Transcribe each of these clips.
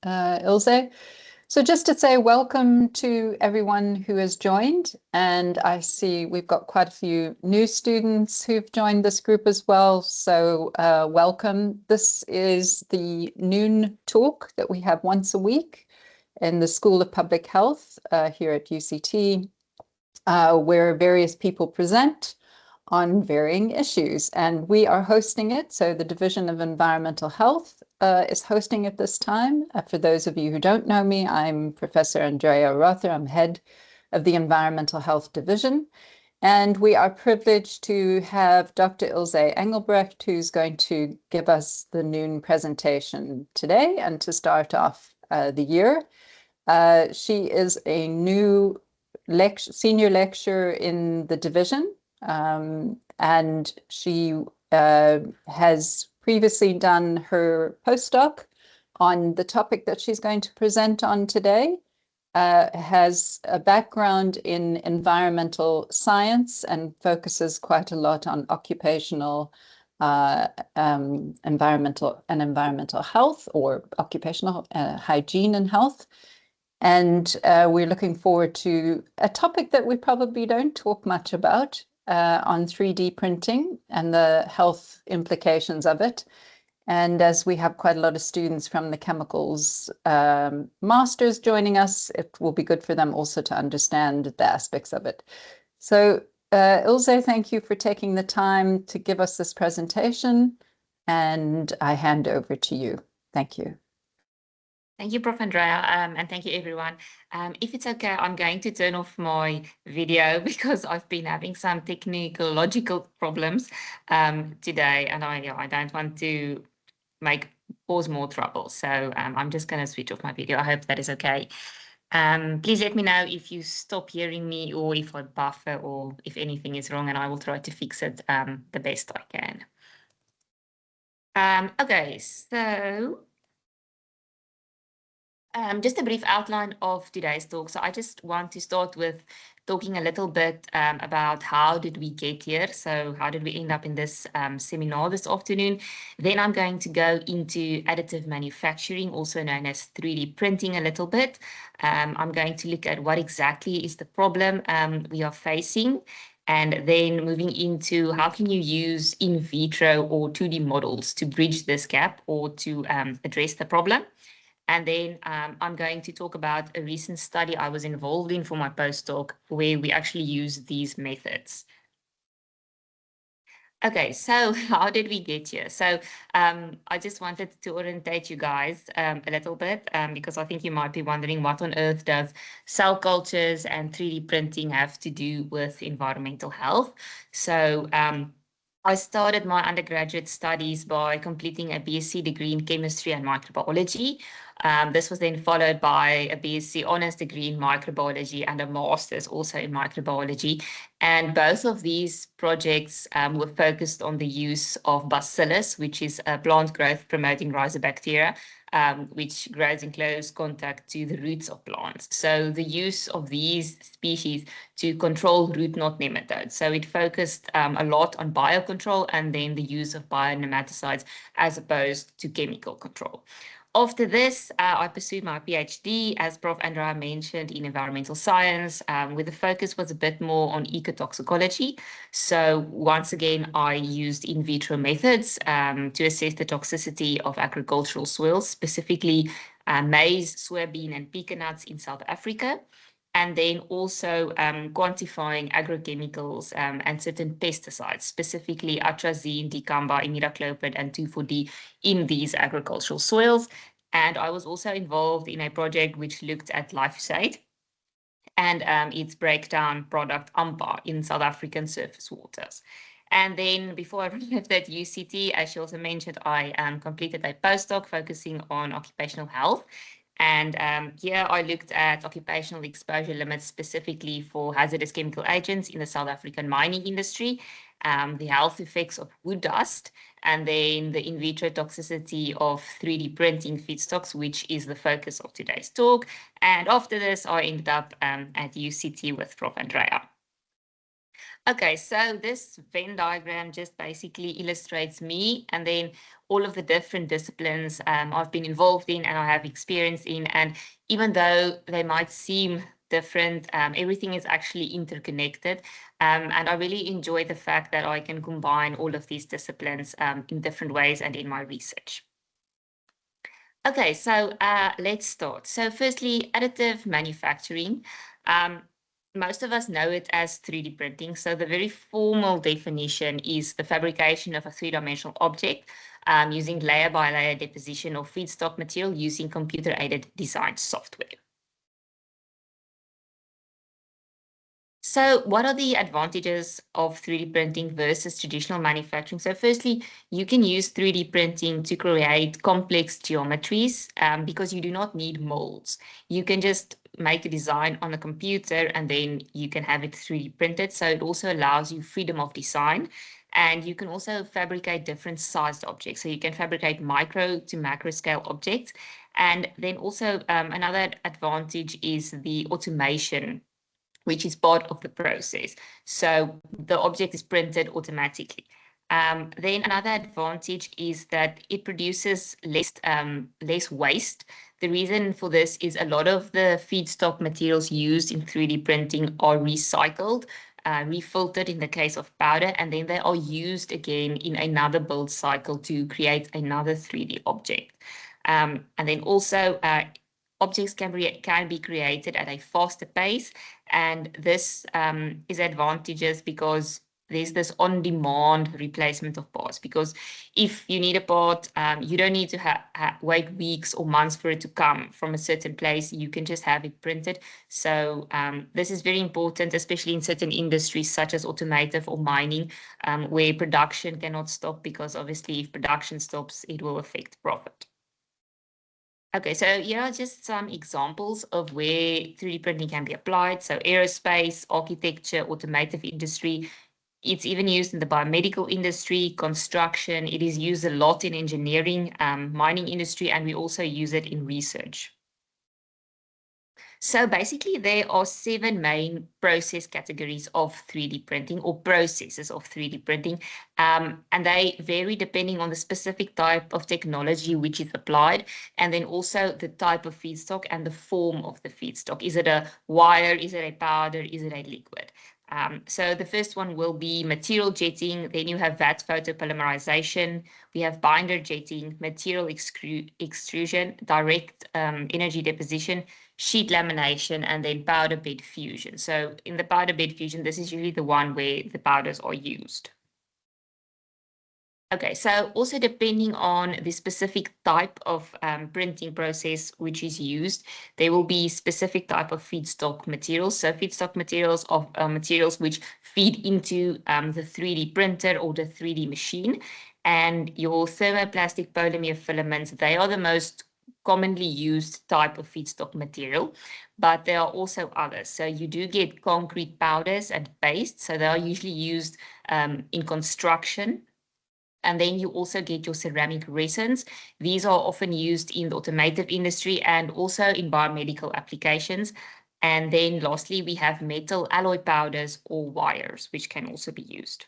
Ilzé. So just to say welcome to everyone who has joined, and I see we've got quite a few new students who've joined this group as well, so welcome. This is the noon talk that we have once a week in the School of Public Health here at UCT, where various people present on varying issues, and we are hosting it. So the Division of Environmental Health is hosting it this time. For those of you who don't know me, I'm Professor Andrea Rother. I'm head of the Environmental Health Division, and we are privileged to have Dr. Ilzé Engelbrecht, who's going to give us the noon presentation today and to start off the year. She is a new senior lecturer in the division, and she has previously done her postdoc on the topic that she's going to present on today, has a background in environmental science and focuses quite a lot on occupational environmental health, or occupational hygiene and health. And we're looking forward to a topic that we probably don't talk much about on 3D printing and the health implications of it. And as we have quite a lot of students from the chemicals masters joining us, it will be good for them also to understand the aspects of it. So Ilzé, thank you for taking the time to give us this presentation, and I hand over to you. Thank you. Thank you, Prof. Andrea, and thank you, everyone. If it's okay, I'm going to turn off my video because I've been having some technological problems today, and I don't want to cause more trouble. So I'm just going to switch off my video. I hope that is okay. Please let me know if you stop hearing me or if I buffer or if anything is wrong, and I will try to fix it the best I can. Okay, so just a brief outline of today's talk. So I just want to start with talking a little bit about how did we get here. So how did we end up in this seminar this afternoon? Then I'm going to go into additive manufacturing, also known as 3D printing, a little bit. I'm going to look at what exactly is the problem we are facing, and then moving into how can you use in vitro or 2D models to bridge this gap or to address the problem. And then I'm going to talk about a recent study I was involved in for my postdoc where we actually use these methods. Okay, so how did we get here? So I just wanted to orientate you guys a little bit because I think you might be wondering what on earth does cell cultures and 3D printing have to do with environmental health. So I started my undergraduate studies by completing a BSc degree in chemistry and microbiology. This was then followed by a BSc honors degree in microbiology and a master's also in microbiology. And both of these projects were focused on the use of bacillus, which is a plant growth promoting rhizobacteria, which grows in close contact to the roots of plants. So the use of these species to control root knot nematodes. So it focused a lot on biocontrol and then the use of bionematicides as opposed to chemical control. After this, I pursued my PhD, as Prof. Andrea mentioned, in environmental science, where the focus was a bit more on ecotoxicology. So once again, I used in vitro methods to assess the toxicity of agricultural soils, specifically maize, soybean, and pecan nuts in South Africa. And then also quantifying agrochemicals and certain pesticides, specifically atrazine, dicamba, imidacloprid, and 2,4-D in these agricultural soils. And I was also involved in a project which looked at glyphosate and its breakdown product AMPA in South African surface waters. And then before I arrived at UCT, as she also mentioned, I completed a postdoc focusing on occupational health. And here I looked at occupational exposure limits specifically for hazardous chemical agents in the South African mining industry, the health effects of wood dust, and then the in vitro toxicity of 3D printing feedstocks, which is the focus of today's talk. And after this, I ended up at UCT with Prof. Andrea. Okay, so this Venn diagram just basically illustrates me and then all of the different disciplines I've been involved in and I have experience in. And even though they might seem different, everything is actually interconnected. And I really enjoy the fact that I can combine all of these disciplines in different ways and in my research. Okay, so let's start. So firstly, additive manufacturing. Most of us know it as 3D printing. So the very formal definition is the fabrication of a three-dimensional object using layer by layer deposition of feedstock material using computer-aided design software. So what are the advantages of 3D printing versus traditional manufacturing? So firstly, you can use 3D printing to create complex geometries because you do not need molds. You can just make a design on a computer and then you can have it 3D printed. So it also allows you freedom of design. And you can also fabricate different sized objects. So you can fabricate micro to macro scale objects. And then also another advantage is the automation, which is part of the process. So the object is printed automatically. Then another advantage is that it produces less waste. The reason for this is a lot of the feedstock materials used in 3D printing are recycled, refiltered in the case of powder, and then they are used again in another build cycle to create another 3D object. And then also objects can be created at a faster pace, and this is advantageous because there's this on-demand replacement of parts. Because if you need a part, you don't need to wait weeks or months for it to come from a certain place. You can just have it printed. So this is very important, especially in certain industries such as automotive or mining, where production cannot stop, because obviously if production stops, it will affect profit. Okay, so here are just some examples of where 3D printing can be applied. So aerospace, architecture, automotive industry. It's even used in the biomedical industry, construction. It is used a lot in engineering, mining industry, and we also use it in research. So basically, there are 7 main process categories of 3D printing, or processes of 3D printing, and they vary depending on the specific type of technology which is applied, and then also the type of feedstock and the form of the feedstock. Is it a wire? Is it a powder? Is it a liquid? So the first one will be material jetting. Then you have vat photopolymerization. We have binder jetting, material extrusion, direct energy deposition, sheet lamination, and then powder bed fusion. So in the powder bed fusion, this is usually the one where the powders are used. Okay, so also depending on the specific type of printing process which is used, there will be specific type of feedstock materials. So feedstock materials are materials which feed into the 3D printer or the 3D machine. And your thermoplastic polymer filaments, they are the most commonly used type of feedstock material, but there are also others. So you do get concrete powders and pastes. So they are usually used in construction. And then you also get your ceramic resins. These are often used in the automotive industry and also in biomedical applications. And then lastly, we have metal alloy powders or wires, which can also be used.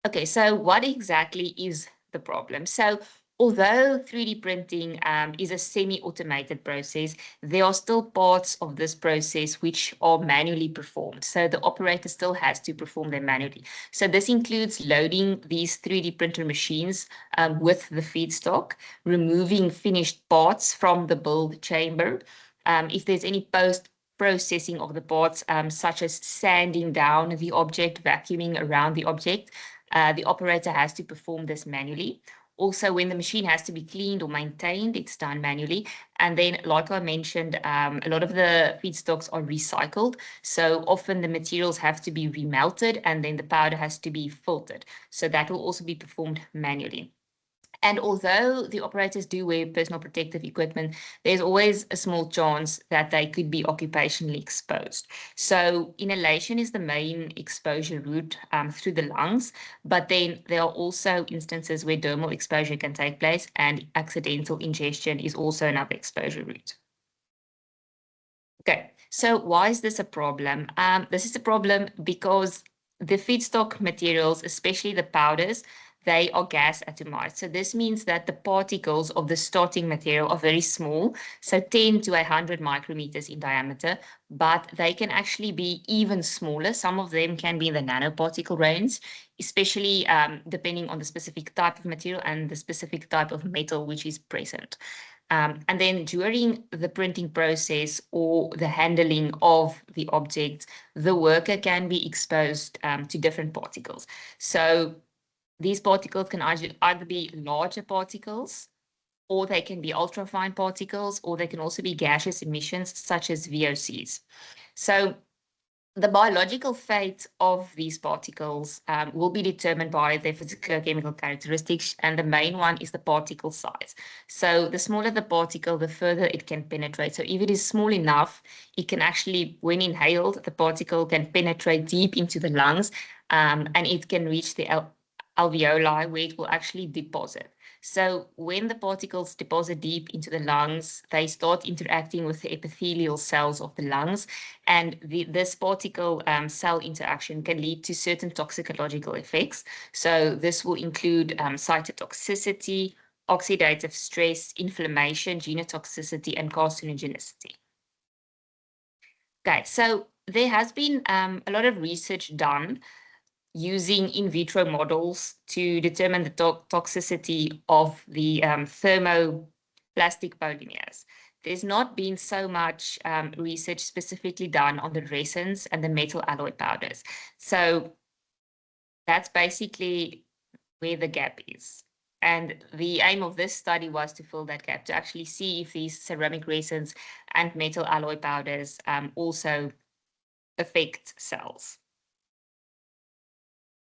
Okay, so what exactly is the problem? So although 3D printing is a semi-automated process, there are still parts of this process which are manually performed. So the operator still has to perform them manually. So this includes loading these 3D printer machines with the feedstock, removing finished parts from the build chamber. If there's any post-processing of the parts, such as sanding down the object, vacuuming around the object, the operator has to perform this manually. Also, when the machine has to be cleaned or maintained, it's done manually. And then, like I mentioned, a lot of the feedstocks are recycled. So often the materials have to be remelted and then the powder has to be filtered. So that will also be performed manually. And although the operators do wear personal protective equipment, there's always a small chance that they could be occupationally exposed. So inhalation is the main exposure route through the lungs, but then there are also instances where dermal exposure can take place, and accidental ingestion is also another exposure route. Okay, so why is this a problem? This is a problem because the feedstock materials, especially the powders, they are gas atomized. So this means that the particles of the starting material are very small, so 10 to 100 micrometers in diameter, but they can actually be even smaller. Some of them can be in the nanoparticle range, especially depending on the specific type of material and the specific type of metal which is present. And then during the printing process or the handling of the object, the worker can be exposed to different particles. So these particles can either be larger particles, or they can be ultrafine particles, or they can also be gaseous emissions such as VOCs. So the biological fate of these particles will be determined by their physicochemical characteristics, and the main one is the particle size. So the smaller the particle, the further it can penetrate. So if it is small enough, it can actually, when inhaled, the particle can penetrate deep into the lungs, and it can reach the alveoli, where it will actually deposit. So when the particles deposit deep into the lungs, they start interacting with the epithelial cells of the lungs, and this particle cell interaction can lead to certain toxicological effects. So this will include cytotoxicity, oxidative stress, inflammation, genotoxicity, and carcinogenicity. Okay, so there has been a lot of research done using in vitro models to determine the toxicity of the thermoplastic polymers. There's not been so much research specifically done on the resins and the metal alloy powders. So that's basically where the gap is. And the aim of this study was to fill that gap, to actually see if these ceramic resins and metal alloy powders also affect cells.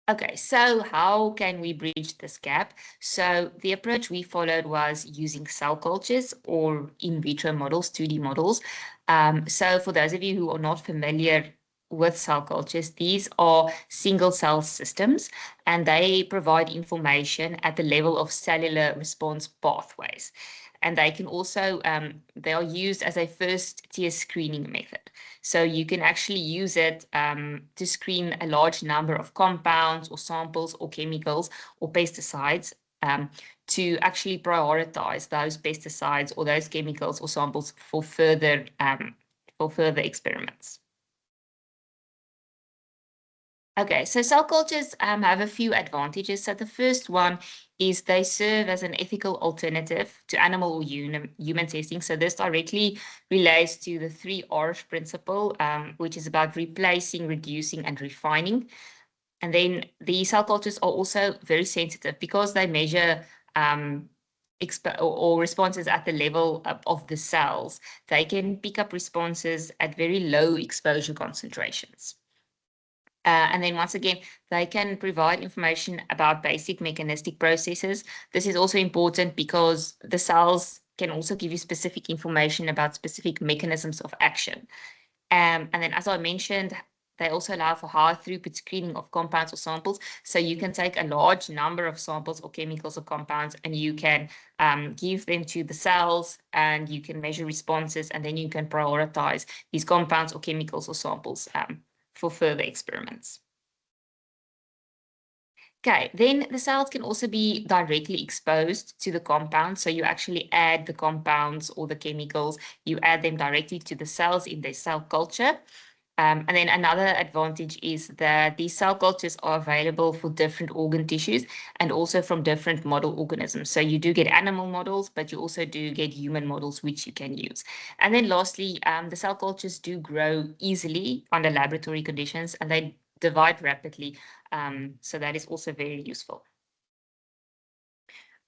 Okay, so how can we bridge this gap? So the approach we followed was using cell cultures or in vitro models, 2D models. So for those of you who are not familiar with cell cultures, these are single cell systems, and they provide information at the level of cellular response pathways. And they can also, they are used as a first tier screening method. So you can actually use it to screen a large number of compounds or samples or chemicals or pesticides to actually prioritize those pesticides or those chemicals or samples for further experiments. Okay, so cell cultures have a few advantages. So the first one is they serve as an ethical alternative to animal or human testing. So this directly relates to the 3R's principle, which is about replacing, reducing, and refining. And then the cell cultures are also very sensitive because they measure or responses at the level of the cells. They can pick up responses at very low exposure concentrations. And then once again, they can provide information about basic mechanistic processes. This is also important because the cells can also give you specific information about specific mechanisms of action. And then, as I mentioned, they also allow for high throughput screening of compounds or samples. So you can take a large number of samples or chemicals or compounds, and you can give them to the cells, and you can measure responses, and then you can prioritize these compounds or chemicals or samples for further experiments. Okay, then the cells can also be directly exposed to the compounds. So you actually add the compounds or the chemicals, you add them directly to the cells in their cell culture. And then another advantage is that these cell cultures are available for different organ tissues and also from different model organisms. So you do get animal models, but you also do get human models, which you can use. And then lastly, the cell cultures do grow easily under laboratory conditions, and they divide rapidly. So that is also very useful.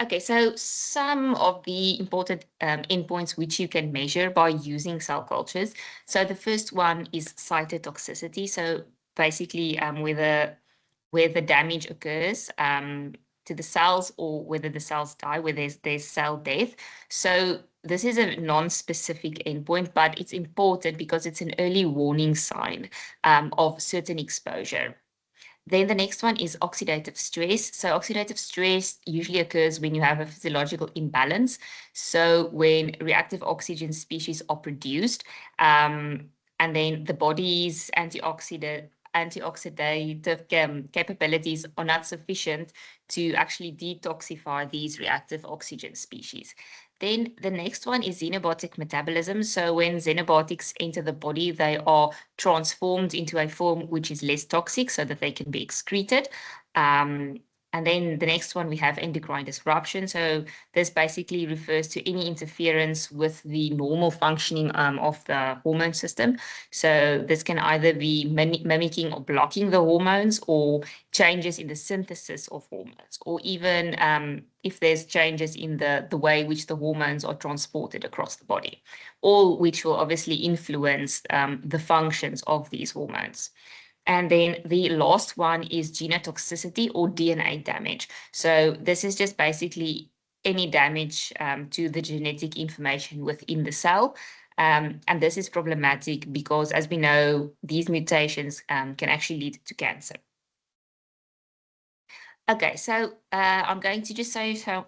Okay, so some of the important endpoints which you can measure by using cell cultures. So the first one is cytotoxicity. So basically where the damage occurs to the cells, or whether the cells die, where there's cell death. So this is a non-specific endpoint, but it's important because it's an early warning sign of certain exposure. Then the next one is oxidative stress. So oxidative stress usually occurs when you have a physiological imbalance. So when reactive oxygen species are produced, and then the body's antioxidative capabilities are not sufficient to actually detoxify these reactive oxygen species. Then the next one is xenobiotic metabolism. So when xenobiotics enter the body, they are transformed into a form which is less toxic so that they can be excreted. And then the next one, we have endocrine disruption. So this basically refers to any interference with the normal functioning of the hormone system. So this can either be mimicking or blocking the hormones, or changes in the synthesis of hormones, or even if there's changes in the way which the hormones are transported across the body, all which will obviously influence the functions of these hormones. And then the last one is genotoxicity or DNA damage. So this is just basically any damage to the genetic information within the cell. And this is problematic because, as we know, these mutations can actually lead to cancer. Okay, so I'm going to just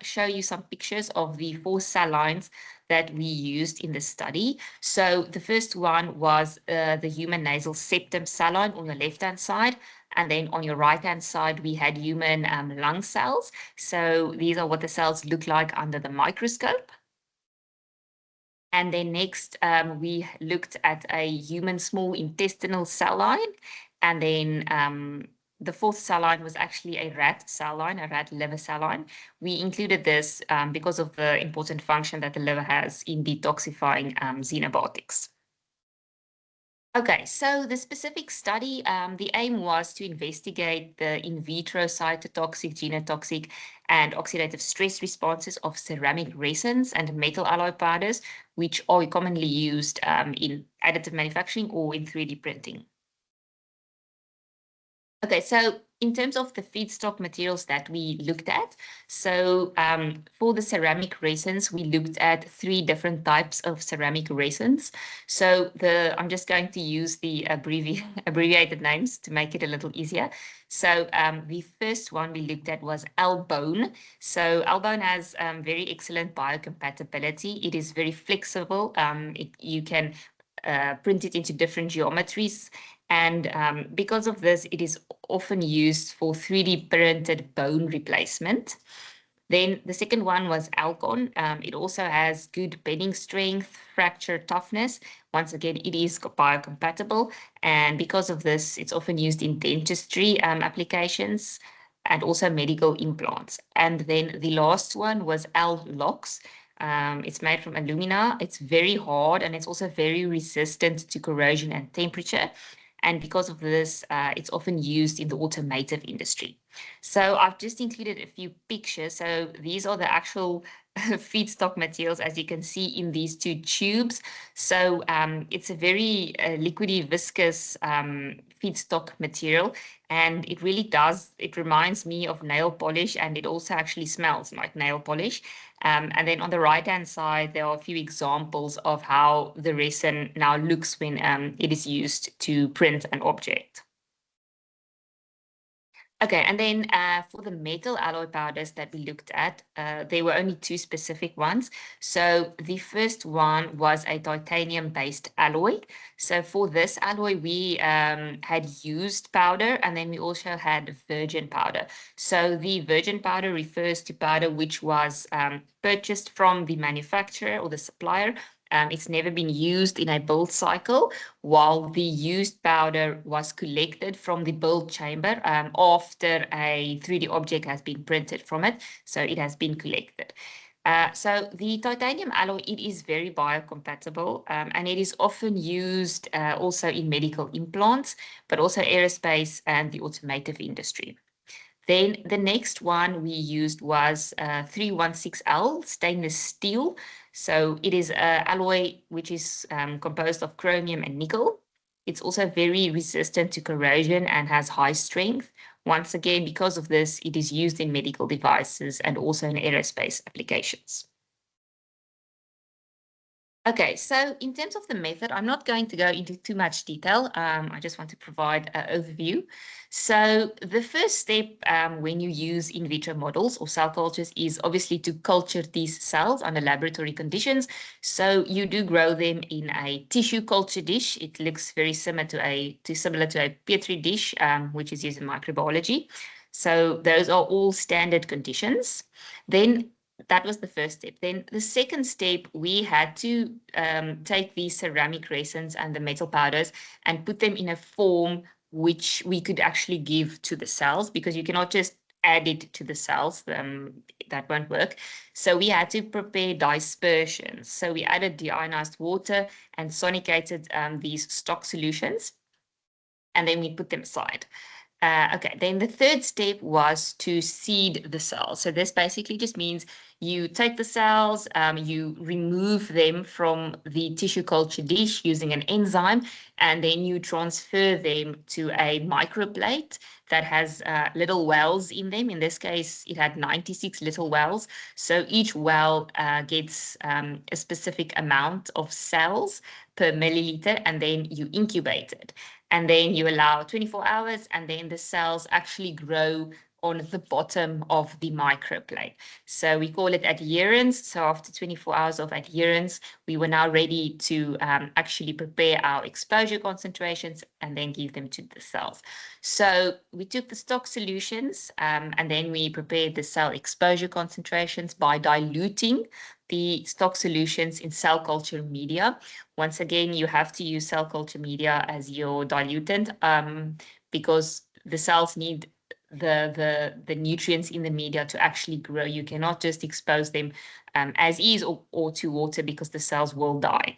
show you some pictures of the 4 cell lines that we used in the study. So the first one was the human nasal septum cell line on the left-hand side. And then on your right-hand side, we had human lung cells. So these are what the cells look like under the microscope. And then next, we looked at a human small intestinal cell line. And then the 4th cell line was actually a rat cell line, a rat liver cell line. We included this because of the important function that the liver has in detoxifying xenobiotics. Okay, so the specific study, the aim was to investigate the in vitro cytotoxic, genotoxic, and oxidative stress responses of ceramic resins and metal alloy powders, which are commonly used in additive manufacturing or in 3D printing. Okay, so in terms of the feedstock materials that we looked at, so for the ceramic resins, we looked at 3 different types of ceramic resins. So I'm just going to use the abbreviated names to make it a little easier. So the first one we looked at was L-bone. So L-bone has very excellent biocompatibility. It is very flexible. You can print it into different geometries. And because of this, it is often used for 3D printed bone replacement. Then the second one was Alcon. It also has good bending strength, fracture toughness. Once again, it is biocompatible. And because of this, it's often used in dentistry applications and also medical implants. And then the last one was L-Lox. It's made from alumina. It's very hard and it's also very resistant to corrosion and temperature. And because of this, it's often used in the automotive industry. So I've just included a few pictures. So these are the actual feedstock materials, as you can see in these 2 tubes. So it's a very liquidy, viscous feedstock material. And it really it reminds me of nail polish, and it also actually smells like nail polish. And then on the right-hand side, there are a few examples of how the resin now looks when it is used to print an object. Okay, and then for the metal alloy powders that we looked at, there were only 2 specific ones. So the first one was a titanium-based alloy. So for this alloy, we had used powder, and then we also had virgin powder. So the virgin powder refers to powder which was purchased from the manufacturer or the supplier. It's never been used in a build cycle, while the used powder was collected from the build chamber after a 3D object has been printed from it. So it has been collected. So the titanium alloy, it is very biocompatible, and it is often used also in medical implants, but also aerospace and the automotive industry. Then the next one we used was 316L stainless steel. So it is an alloy which is composed of chromium and nickel. It's also very resistant to corrosion and has high strength. Once again, because of this, it is used in medical devices and also in aerospace applications. Okay, so in terms of the method, I'm not going to go into too much detail. I just want to provide an overview. So the first step when you use in vitro models or cell cultures is obviously to culture these cells under laboratory conditions. So you do grow them in a tissue culture dish. It looks very similar to a Petri dish, which is used in microbiology. So those are all standard conditions. Then that was the first step. Then the second step, we had to take these ceramic resins and the metal powders and put them in a form which we could actually give to the cells, because you cannot just add it to the cells. That won't work. So we had to prepare dispersions. So we added deionized water and sonicated these stock solutions, and then we put them aside. Okay, then the third step was to seed the cells. So this basically just means you take the cells, you remove them from the tissue culture dish using an enzyme, and then you transfer them to a microplate that has little wells in them. In this case, it had 96 little wells. So each well gets a specific amount of cells per milliliter, and then you incubate it. And then you allow 24 hours, and then the cells actually grow on the bottom of the microplate. So we call it adherence. So after 24 hours of adherence, we were now ready to actually prepare our exposure concentrations and then give them to the cells. So we took the stock solutions and then we prepared the cell exposure concentrations by diluting the stock solutions in cell culture media. Once again, you have to use cell culture media as your dilutant because the cells need the nutrients in the media to actually grow. You cannot just expose them as is or to water, because the cells will die.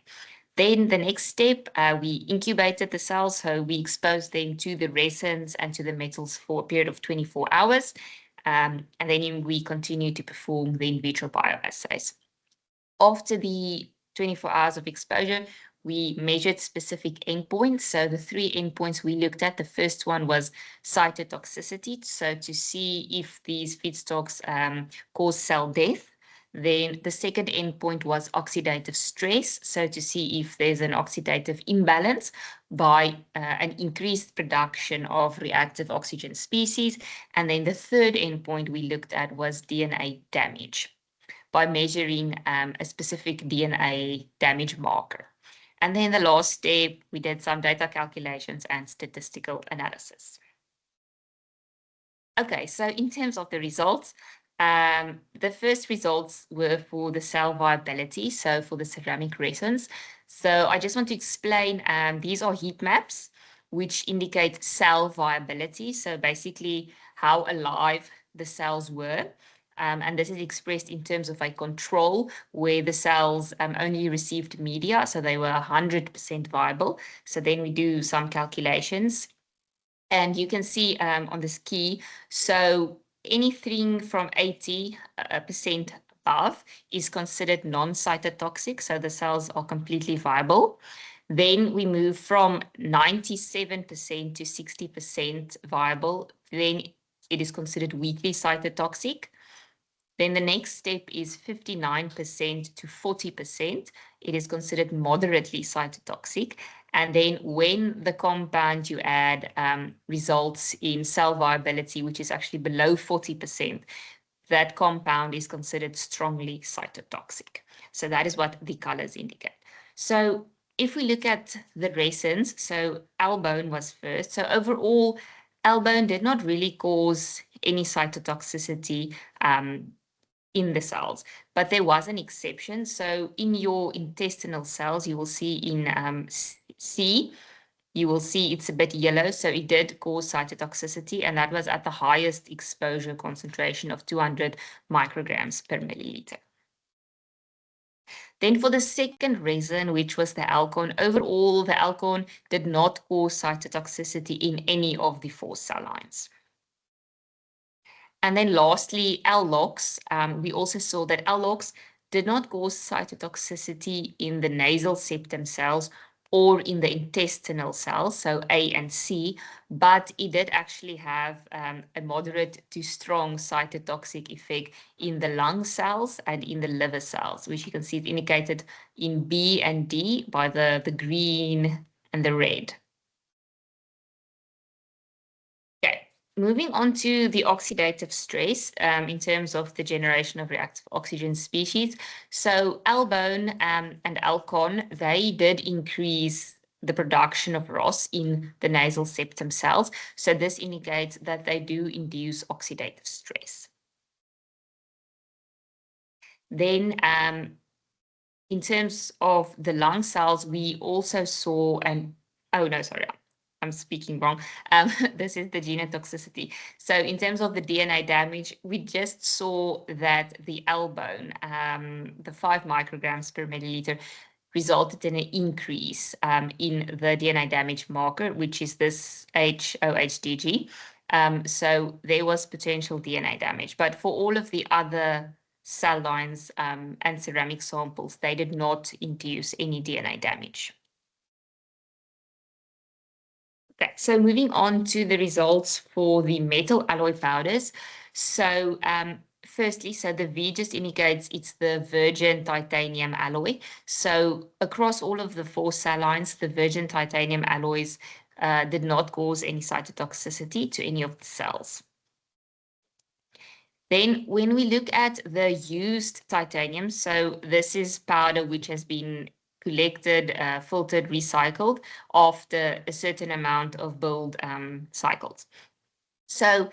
Then the next step, we incubated the cells. So we exposed them to the resins and to the metals for a period of 24 hours. And then we continue to perform the in vitro bioassays. After the 24 hours of exposure, we measured specific endpoints. So the 3 endpoints we looked at, the first one was cytotoxicity, so to see if these feedstocks cause cell death. Then the second endpoint was oxidative stress, so to see if there's an oxidative imbalance by an increased production of reactive oxygen species. And then the third endpoint we looked at was DNA damage, by measuring a specific DNA damage marker. And then the last step, we did some data calculations and statistical analysis. Okay, so in terms of the results, the first results were for the cell viability, so for the ceramic resins. So I just want to explain, these are heat maps which indicate cell viability, so basically how alive the cells were. And this is expressed in terms of a control where the cells only received media, so they were 100% viable. So then we do some calculations, and you can see on this key, so anything from 80% above is considered non-cytotoxic, so the cells are completely viable. Then we move from 97% to 60% viable, then it is considered weakly cytotoxic. Then the next step is 59% to 40%. It is considered moderately cytotoxic. And then when the compound you add results in cell viability, which is actually below 40%, that compound is considered strongly cytotoxic. So that is what the colors indicate. So if we look at the resins, so albone was first. So overall, albone did not really cause any cytotoxicity in the cells, but there was an exception. So in your intestinal cells, you will see in C, you will see it's a bit yellow. So it did cause cytotoxicity, and that was at the highest exposure concentration of 200 micrograms per milliliter. Then for the second resin, which was the alkone, overall, the alkone did not cause cytotoxicity in any of the 4 cell lines. And then lastly, L-LOX, we also saw that L-LOX did not cause cytotoxicity in the nasal septum cells or in the intestinal cells, so A and C, but it did actually have a moderate to strong cytotoxic effect in the lung cells and in the liver cells, which you can see it indicated in B and D by the green and the red. Okay, moving on to the oxidative stress in terms of the generation of reactive oxygen species. So albone and alcon, they did increase the production of ROS in the nasal septum cells. So this indicates that they do induce oxidative stress. Then in terms of the lung cells, we also saw I'm speaking wrong. This is the genotoxicity. So in terms of the DNA damage, we just saw that the albone, the 5 micrograms per milliliter, resulted in an increase in the DNA damage marker, which is this HOHDG. So there was potential DNA damage. But for all of the other cell lines and ceramic samples, they did not induce any DNA damage. Okay, so moving on to the results for the metal alloy powders. So firstly, so the V just indicates it's the virgin titanium alloy. So across all of the 4 cell lines, the virgin titanium alloys did not cause any cytotoxicity to any of the cells. Then when we look at the used titanium, so this is powder which has been collected, filtered, recycled after a certain amount of build cycles. So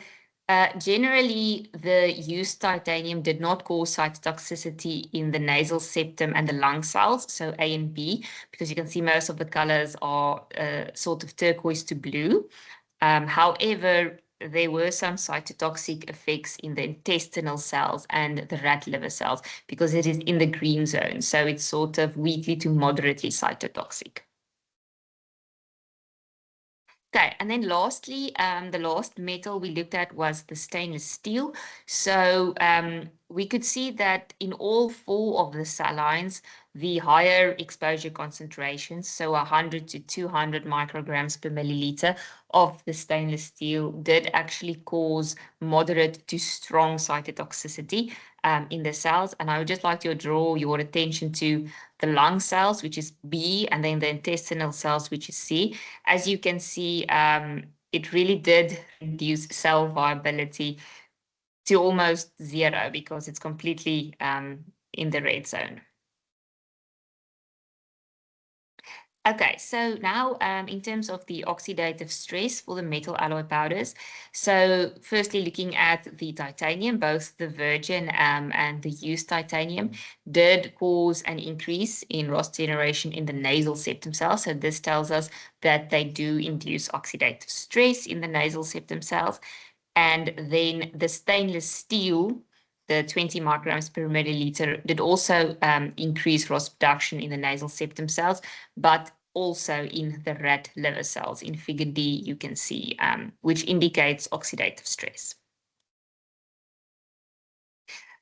generally, the used titanium did not cause cytotoxicity in the nasal septum and the lung cells, so A and B, because you can see most of the colors are sort of turquoise to blue. However, there were some cytotoxic effects in the intestinal cells and the rat liver cells because it is in the green zone. So it's sort of weakly to moderately cytotoxic. Okay, and then lastly, the last metal we looked at was the stainless steel. So we could see that in all 4 of the cell lines, the higher exposure concentrations, so 100 to 200 micrograms per milliliter of the stainless steel did actually cause moderate to strong cytotoxicity in the cells. And I would just like to draw your attention to the lung cells, which is B, and then the intestinal cells, which is C. As you can see, it really did reduce cell viability to almost 0 because it's completely in the red zone. Okay, so now in terms of the oxidative stress for the metal alloy powders, so firstly looking at the titanium, both the virgin and the used titanium did cause an increase in ROS generation in the nasal septum cells. So this tells us that they do induce oxidative stress in the nasal septum cells. And then the stainless steel, the 20 micrograms per milliliter, did also increase ROS production in the nasal septum cells, but also in the rat liver cells. In figure D, you can see, which indicates oxidative stress.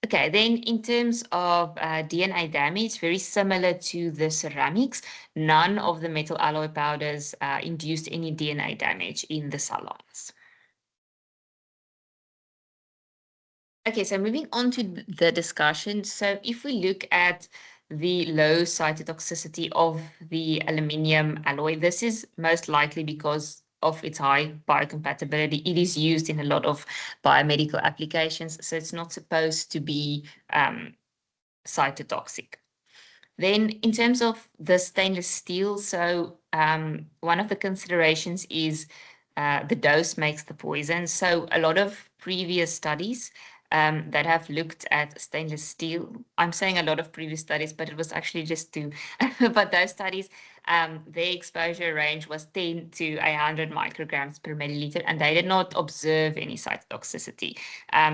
Okay, then in terms of DNA damage, very similar to the ceramics, none of the metal alloy powders induced any DNA damage in the cell lines. Okay, so moving on to the discussion. So if we look at the low cytotoxicity of the aluminium alloy, this is most likely because of its high biocompatibility. It is used in a lot of biomedical applications, so it's not supposed to be cytotoxic. Then in terms of the stainless steel, so one of the considerations is the dose makes the poison. So a lot of previous studies that have looked at stainless steel. I'm saying a lot of previous studies, but it was actually just 2. But those studies, their exposure range was 10 to 100 micrograms per milliliter, and they did not observe any cytotoxicity.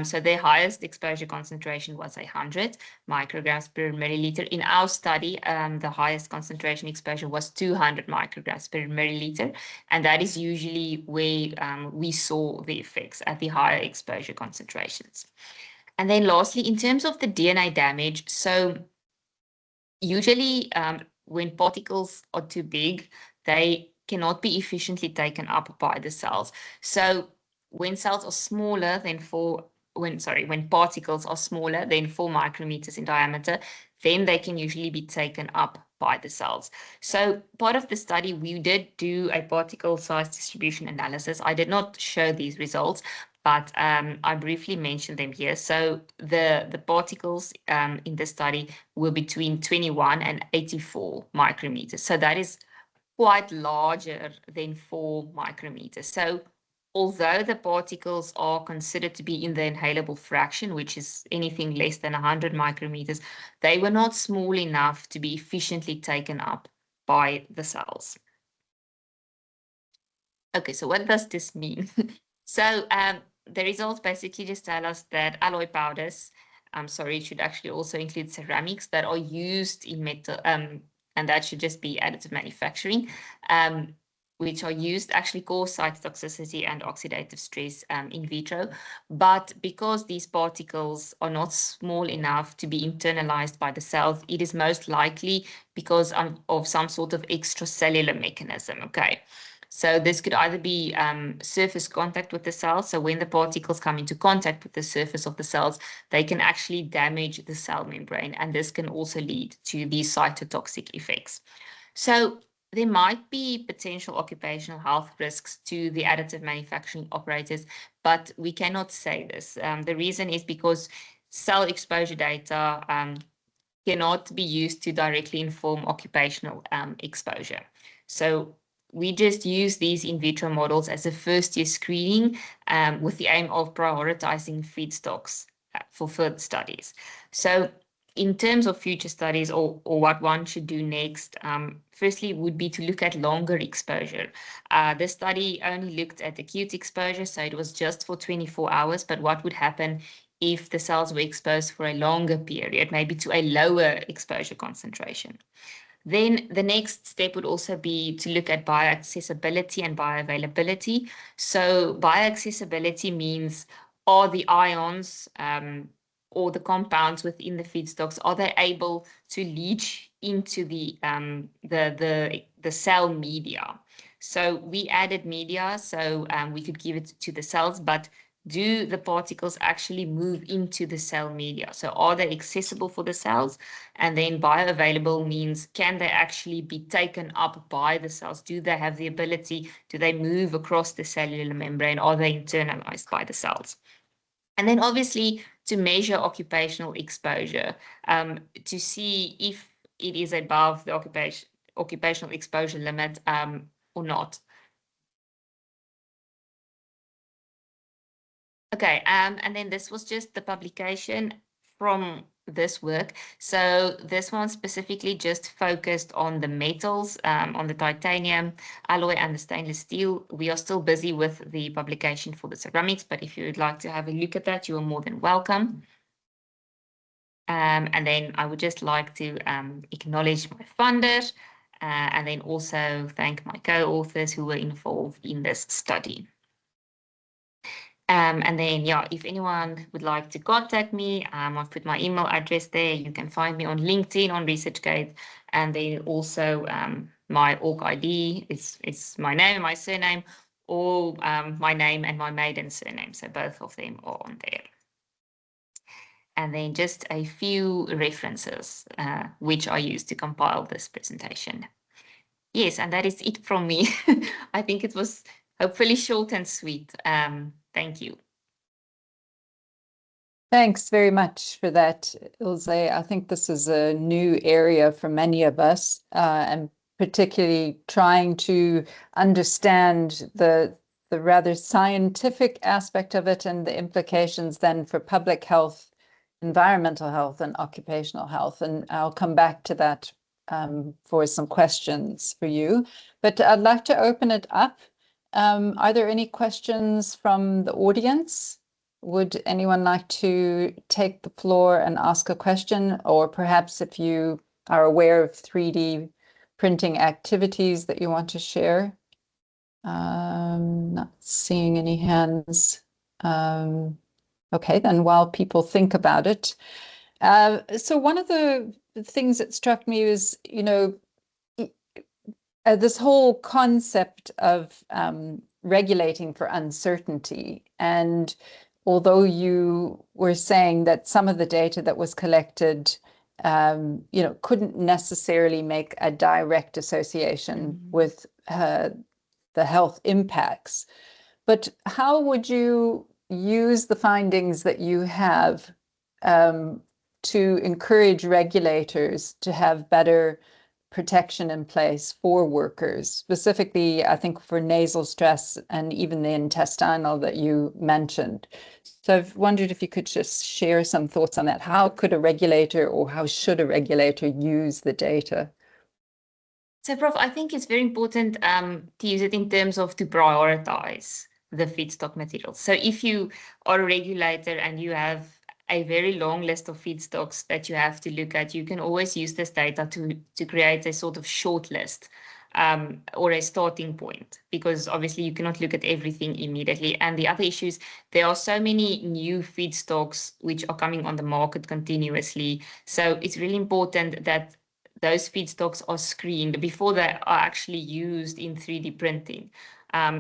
So their highest exposure concentration was 100 micrograms per milliliter. In our study, the highest concentration exposure was 200 micrograms per milliliter, and that is usually where we saw the effects at the higher exposure concentrations. And then lastly, in terms of the DNA damage, so usually when particles are too big, they cannot be efficiently taken up by the cells. So when cells are smaller than when particles are smaller than 4 micrometers in diameter, then they can usually be taken up by the cells. So part of the study, we did do a particle size distribution analysis. I did not show these results, but I briefly mentioned them here. So the particles in the study were between 21 and 84 micrometers. So that is quite larger than 4 micrometers. So although the particles are considered to be in the inhalable fraction, which is anything less than 100 micrometers, they were not small enough to be efficiently taken up by the cells. Okay, so what does this mean? So the results basically just tell us that alloy powders, it should actually also include ceramics that are used in metal, and that should just be additive manufacturing, which are used actually cause cytotoxicity and oxidative stress in vitro. But because these particles are not small enough to be internalized by the cells, it is most likely because of some sort of extracellular mechanism, okay? So this could either be surface contact with the cells. So when the particles come into contact with the surface of the cells, they can actually damage the cell membrane. And this can also lead to these cytotoxic effects. So there might be potential occupational health risks to the additive manufacturing operators, but we cannot say this. The reason is because cell exposure data cannot be used to directly inform occupational exposure. So we just use these in vitro models as a first-year screening with the aim of prioritizing feedstocks for further studies. So in terms of future studies or what one should do next, firstly would be to look at longer exposure. This study only looked at acute exposure, so it was just for 24 hours, but what would happen if the cells were exposed for a longer period, maybe to a lower exposure concentration? Then the next step would also be to look at bioaccessibility and bioavailability. So bioaccessibility means, are the ions or the compounds within the feedstocks, are they able to leach into the cell media? So we added media so we could give it to the cells, but do the particles actually move into the cell media? So are they accessible for the cells? And then bioavailable means, can they actually be taken up by the cells? Do they have the ability? Do they move across the cellular membrane? Are they internalized by the cells? And then obviously to measure occupational exposure, to see if it is above the occupational exposure limit or not. Okay, and then this was just the publication from this work. So this one specifically just focused on the metals, on the titanium alloy and the stainless steel. We are still busy with the publication for the ceramics, but if you would like to have a look at that, you are more than welcome. And then I would just like to acknowledge my funder and then also thank my co-authors who were involved in this study. And then, yeah, if anyone would like to contact me, I've put my email address there. You can find me on LinkedIn, on ResearchGate, and then also my org ID is my name and my surname, or my name and my maiden surname. So both of them are on there. And then just a few references, which I used to compile this presentation. Yes, and that is it from me. I think it was hopefully short and sweet. Thank you. Thanks very much for that, Ilzé. I think this is a new area for many of us, and particularly trying to understand the rather scientific aspect of it and the implications then for public health, environmental health, and occupational health. And I'll come back to that for some questions for you. But I'd like to open it up. Are there any questions from the audience? Would anyone like to take the floor and ask a question? Or perhaps if you are aware of 3D printing activities that you want to share? Not seeing any hands. Okay, then while people think about it. So one of the things that struck me is, this whole concept of regulating for uncertainty. And although you were saying that some of the data that was collected, couldn't necessarily make a direct association with the health impacts, but how would you use the findings that you have to encourage regulators to have better protection in place for workers, specifically, I think, for nasal stress and even the intestinal that you mentioned? So I've wondered if you could just share some thoughts on that. How could a regulator, or how should a regulator use the data? So, Prof, I think it's very important to use it in terms of to prioritize the feedstock materials. So if you are a regulator and you have a very long list of feedstocks that you have to look at, you can always use this data to create a sort of short list or a starting point, because obviously you cannot look at everything immediately. And the other issue is there are so many new feedstocks which are coming on the market continuously. So it's really important that those feedstocks are screened before they are actually used in 3D printing.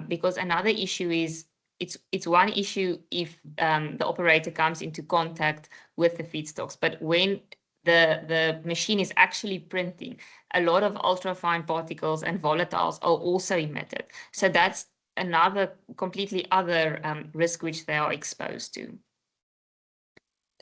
Because another issue is, it's one issue if the operator comes into contact with the feedstocks, but when the machine is actually printing, a lot of ultrafine particles and volatiles are also emitted. So that's another completely other risk which they are exposed to.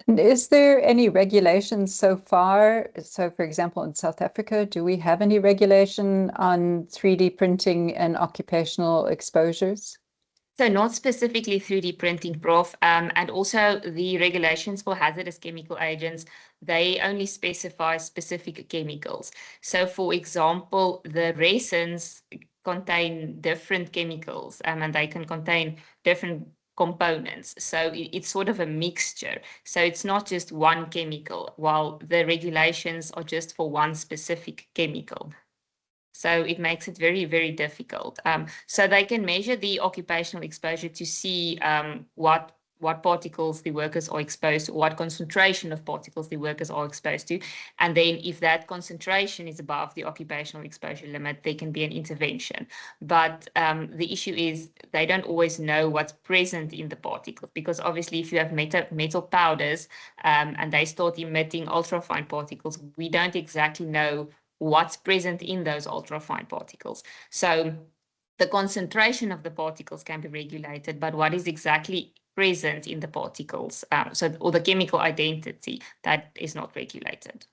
Is there any regulation so far? So, for example, in South Africa, do we have any regulation on 3D printing and occupational exposures? So not specifically 3D printing, Prof, and also the regulations for hazardous chemical agents, they only specify specific chemicals. So, for example, the resins contain different chemicals and they can contain different components. So it's sort of a mixture. So it's not just one chemical, while the regulations are just for one specific chemical. So it makes it very, very difficult. So they can measure the occupational exposure to see what particles the workers are exposed to, what concentration of particles the workers are exposed to. And then if that concentration is above the occupational exposure limit, there can be an intervention. But the issue is they don't always know what's present in the particles, because obviously if you have metal powders and they start emitting ultrafine particles, we don't exactly know what's present in those ultrafine particles. So the concentration of the particles can be regulated, but what is exactly present in the particles, or the chemical identity, that is not regulated.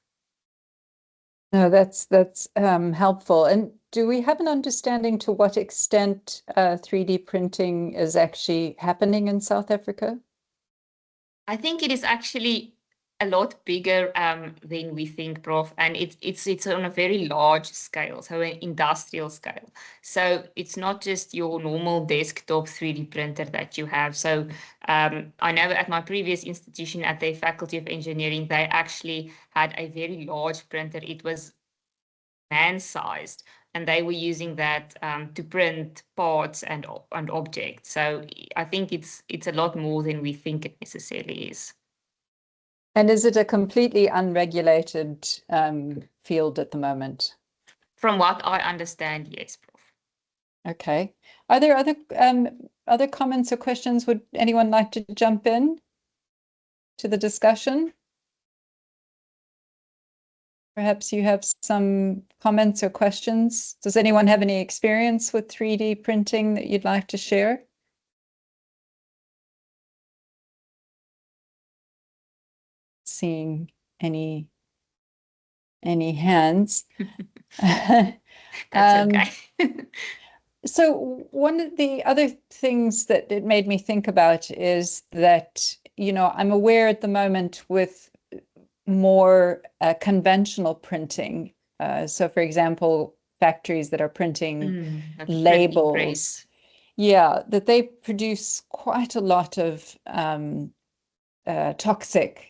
No, that's helpful. And do we have an understanding to what extent 3D printing is actually happening in South Africa? I think it is actually a lot bigger than we think, Prof, and it's on a very large scale, so an industrial scale. So it's not just your normal desktop 3D printer that you have. So I know at my previous institution at the Faculty of Engineering, they actually had a very large printer. It was man-sized, and they were using that to print parts and objects. So I think it's a lot more than we think it necessarily is. And is it a completely unregulated field at the moment? From what I understand, yes, Prof. Okay. Are there other comments or questions? Would anyone like to jump in to the discussion? Perhaps you have some comments or questions. Does anyone have any experience with 3D printing that you'd like to share? Seeing any hands. That's okay. So one of the other things that it made me think about is that, I'm aware at the moment with more conventional printing. So, for example, factories that are printing labels, that they produce quite a lot of toxic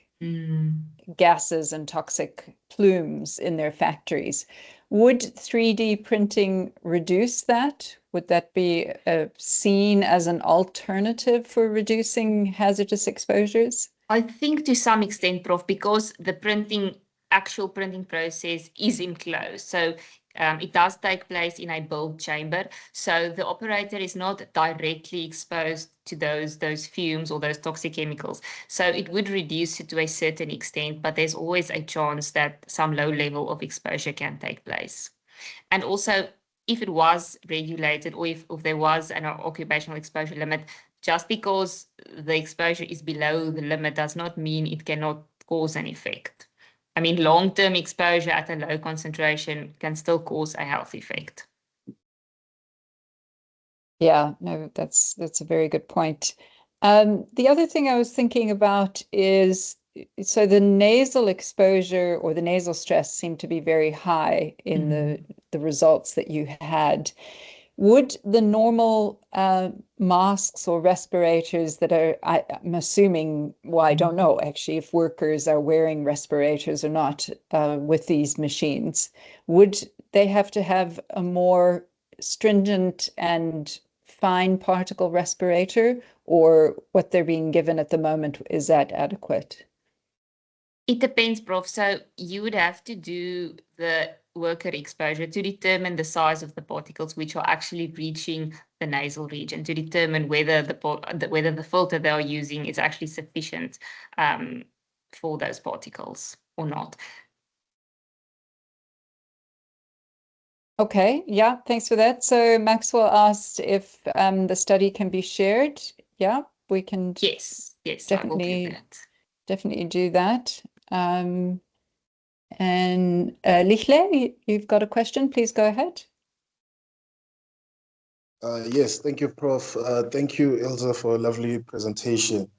gases and toxic plumes in their factories. Would 3D printing reduce that? Would that be seen as an alternative for reducing hazardous exposures? I think to some extent, Prof, because the printing actual printing process is enclosed. So it does take place in a built chamber. So the operator is not directly exposed to those fumes or those toxic chemicals. So it would reduce it to a certain extent, but there's always a chance that some low level of exposure can take place. And also, if it was regulated or if there was an occupational exposure limit, just because the exposure is below the limit does not mean it cannot cause an effect. I mean, long-term exposure at a low concentration can still cause a health effect. Yeah, no, that's a very good point. The other thing I was thinking about is, so the nasal exposure or the nasal stress seemed to be very high in the results that you had. Would the normal masks or respirators that are, I'm assuming, well, I don't know actually if workers are wearing respirators or not with these machines, would they have to have a more stringent and fine particle respirator, or what they're being given at the moment, is that adequate? It depends, Prof. So you would have to do the worker exposure to determine the size of the particles which are actually reaching the nasal region, to determine whether the filter they are using is actually sufficient for those particles or not. Okay, yeah, thanks for that. So Maxwell asked if the study can be shared. Yeah, we can Yes, I will do that. Definitely do that. And Lichle, you've got a question, please go ahead. Yes, thank you, Prof. Thank you, Ilzé, for a lovely presentation.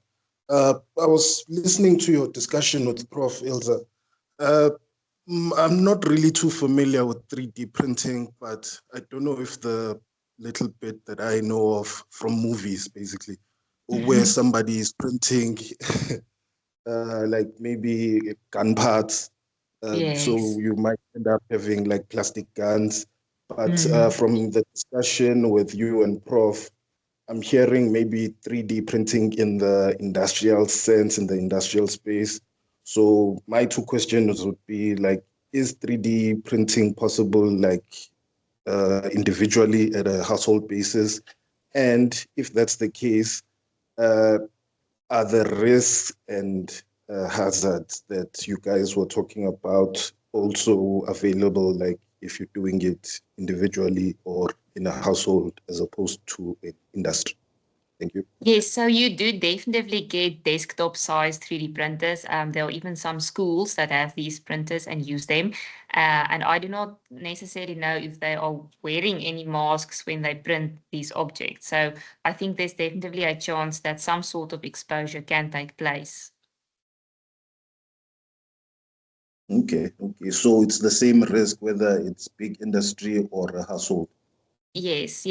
I was listening to your discussion with Prof. Ilzé. I'm not really too familiar with 3D printing, but I don't know if the little bit that I know of from movies, basically, where somebody is printing like maybe gun parts. Yes. So you might end up having like plastic guns. But from the discussion with you and Prof, I'm hearing maybe 3D printing in the industrial sense, in the industrial space. So my two questions would be like, is 3D printing possible like individually at a household basis? And if that's the case, are the risks and hazards that you guys were talking about also available, like if you're doing it individually or in a household as opposed to an industry? Thank you. Yes, so you do definitely get desktop sized 3D printers. There are even some schools that have these printers and use them. And I do not necessarily know if they are wearing any masks when they print these objects. So I think there's definitely a chance that some sort of exposure can take place. Okay. So it's the same risk whether it's big industry or a household. Yes.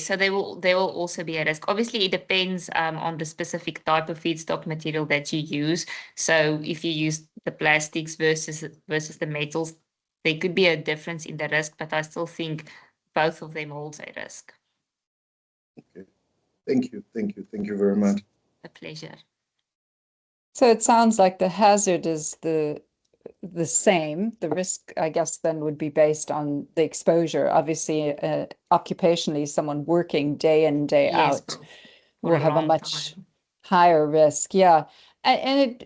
So there will also be a risk. Obviously, it depends on the specific type of feedstock material that you use. So if you use the plastics versus the metals, there could be a difference in the risk, but I still think both of them holds a risk. Okay. Thank you very much. A pleasure. So it sounds like the hazard is the same. The risk, I guess, then would be based on the exposure. Obviously, occupationally, someone working day in, day out will have a much higher risk. Yeah. And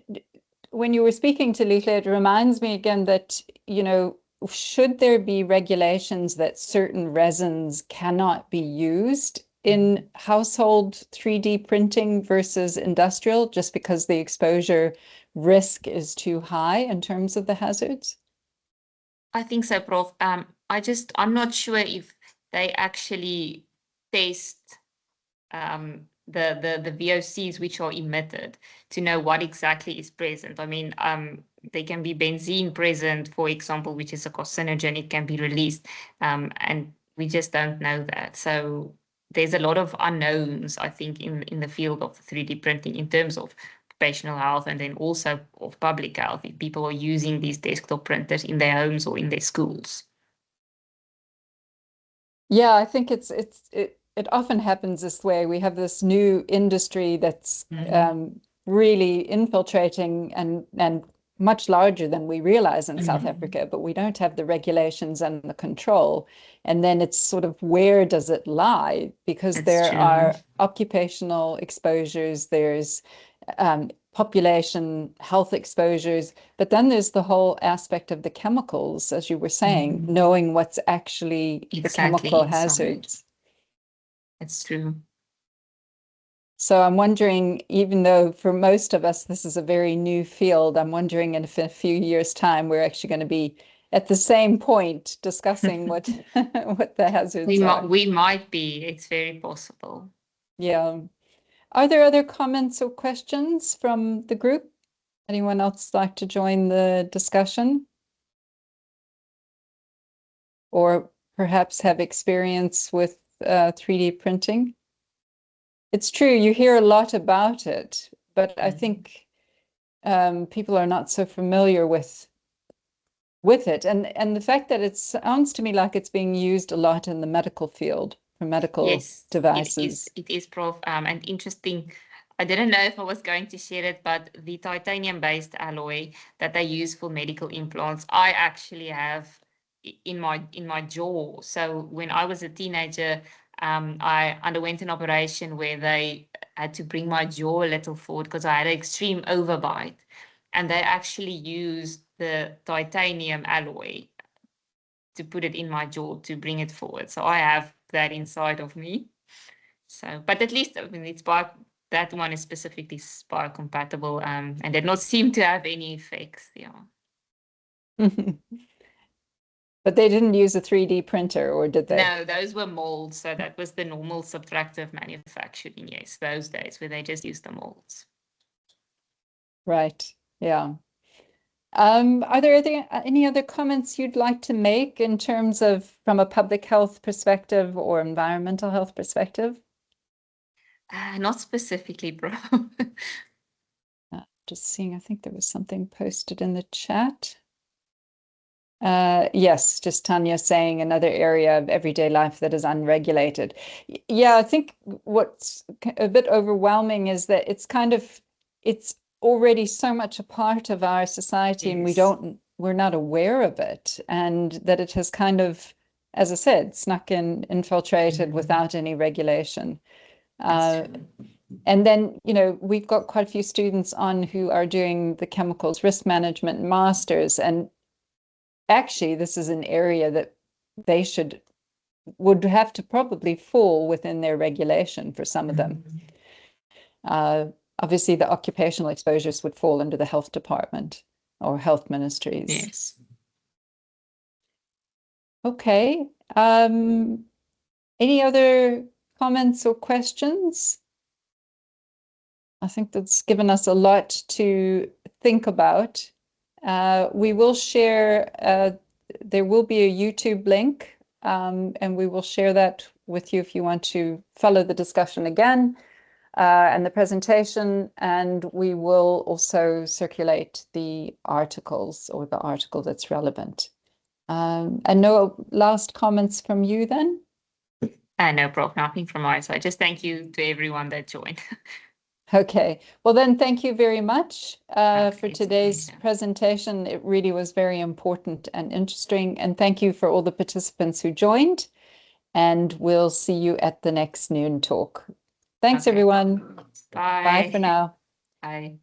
when you were speaking to Lita, it reminds me again that, should there be regulations that certain resins cannot be used in household 3D printing versus industrial, just because the exposure risk is too high in terms of the hazards? I think so, Prof. I'm not sure if they actually test the VOCs which are emitted to know what exactly is present. I mean, there can be benzene present, for example, which is a carcinogen. It can be released, and we just don't know that. So there's a lot of unknowns, I think, in the field of 3D printing in terms of occupational health and then also of public health if people are using these desktop printers in their homes or in their schools. Yeah, I think it often happens this way. We have this new industry that's really infiltrating and much larger than we realize in South Africa, but we don't have the regulations and the control. And then it's sort of, where does it lie? Because That's there true. are occupational exposures, there's population health exposures, but then there's the whole aspect of the chemicals, as you were saying, knowing what's actually the chemical hazards. It's true. So I'm wondering, even though for most of us this is a very new field, I'm wondering if in a few years' time we're actually going to be at the same point discussing what what the hazards are. We might be. It's very possible. Yeah. Are there other comments or questions from the group? Anyone else like to join the discussion? Or perhaps have experience with 3D printing? It's true, you hear a lot about it, but I think people are not so familiar with it. And the fact that it sounds to me like it's being used a lot in the medical field for medical devices. It is, Prof. And interesting, I didn't know if I was going to share it, but the titanium-based alloy that they use for medical implants, I actually have in my jaw. So when I was a teenager, I underwent an operation where they had to bring my jaw a little forward because I had an extreme overbite. And they actually used the titanium alloy to put it in my jaw to bring it forward. So I have that inside of me. So, but at least, I mean, that one is specifically biocompatible and did not seem to have any effects. Yeah. But they didn't use a 3D printer, or did they? No, those were molds. So that was the normal subtractive manufacturing, yes, those days where they just used the molds. Right, yeah. Are there any other comments you'd like to make in terms of from a public health perspective or environmental health perspective? Not specifically, bro. Just seeing, I think there was something posted in the chat. Yes, just Tanya saying another area of everyday life that is unregulated. Yeah, I think what's a bit overwhelming is that it's already so much a part of our society, Yes. and we're not aware of it, and that it has kind of, as I said, snuck in, infiltrated without any regulation. And then, we've got quite a few students on who are doing the chemicals risk management masters, and actually, this is an area that they would have to probably fall within their regulation for some of them. Obviously, the occupational exposures would fall under the health department or health ministries. Yes. Okay. Any other comments or questions? I think that's given us a lot to think about. We will share, there will be a YouTube link, and we will share that with you if you want to follow the discussion again and the presentation, and we will also circulate the articles or the article that's relevant. And no last comments from you then? No, Prof, nothing from my side. Just thank you to everyone that joined. Okay, well then thank you very much for It's a today's pleasure. presentation. It really was very important and interesting, and thank you for all the participants who joined, and we'll see you at the next noon talk. Thanks, Okay. everyone. Bye. Bye for now. Bye.